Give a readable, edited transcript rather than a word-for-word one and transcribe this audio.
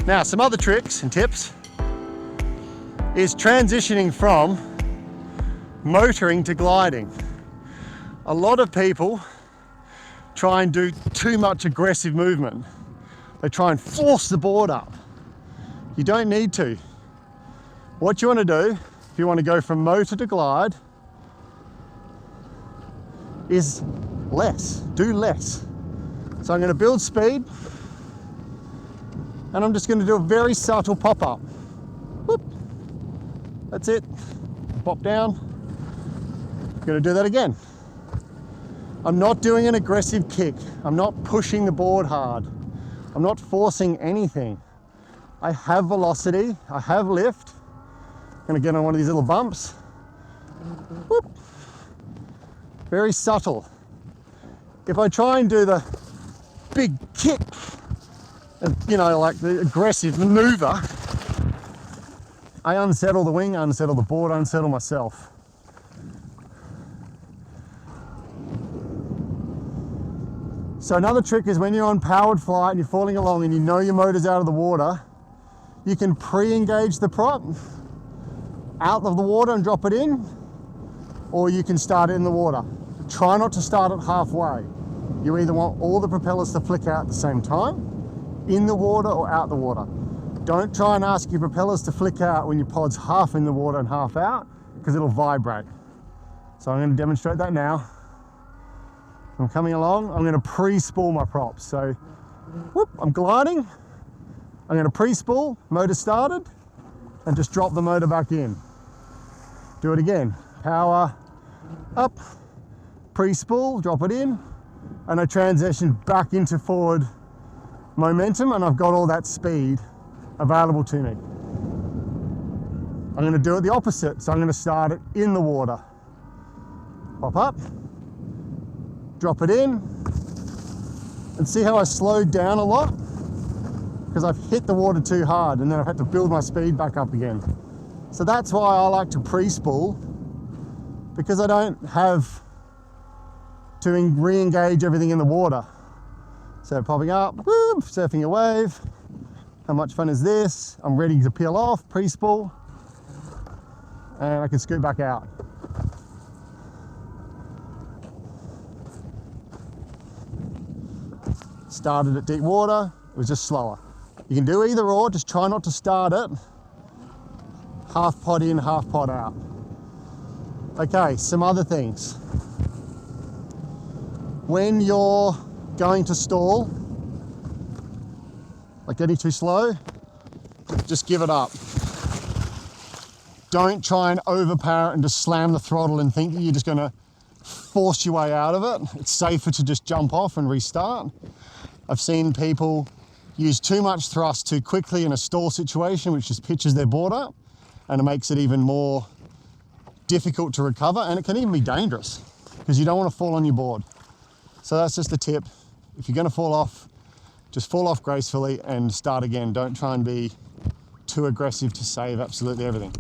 Now, some other tricks and tips is transitioning from motoring to gliding. A lot of people try and do too much aggressive movement. They try and force the board up. You don't need to. What you want to do, if you want to go from motor to glide, is less, do less. So I'm going to build speed, and I'm just going to do a very subtle pop-up. Whoop. That's it. Pop down. I'm going to do that again. I'm not doing an aggressive kick. I'm not pushing the board hard. I'm not forcing anything. I have velocity, I have lift. I'm going to get on one of these little bumps. Whoop. Very subtle. If I try and do the big kick, and like the aggressive maneuver, I unsettle the wing, unsettle the board, unsettle myself. So another trick is when you're on powered flight and you're falling along and you know your motor's out of the water, you can pre-engage the prop out of the water and drop it in, or you can start it in the water. Try not to start it halfway. You either want all the propellers to flick out at the same time, in the water or out the water. Don't try and ask your propellers to flick out when your pod's half in the water and half out, because it'll vibrate. So I'm going to demonstrate that now. I'm coming along, I'm going to pre-spool my props. So, whoop, I'm gliding. I'm going to pre-spool, motor started, and just drop the motor back in. Do it again. Power up, pre-spool, drop it in, and I transition back into forward momentum, and I've got all that speed available to me. I'm going to do it the opposite. So I'm going to start it in the water. Pop up, drop it in, and see how I slowed down a lot? Because I've hit the water too hard and then I've had to build my speed back up again. So that's why I like to pre-spool, because I don't have to re-engage everything in the water. So popping up, whoop, surfing a wave. How much fun is this? I'm ready to peel off, pre-spool, and I can scoot back out. Started at deep water, it was just slower. You can do either or, just try not to start it half pod in, half pod out. Okay, some other things. When you're going to stall, like getting too slow, just give it up. Don't try and overpower it and just slam the throttle and think that you're just going to force your way out of it. It's safer to just jump off and restart. I've seen people use too much thrust too quickly in a stall situation, which just pitches their board up, and it makes it even more difficult to recover, and it can even be dangerous because you don't want to fall on your board. So that's just a tip. If you're going to fall off, just fall off gracefully and start again. Don't try and be too aggressive to save absolutely everything.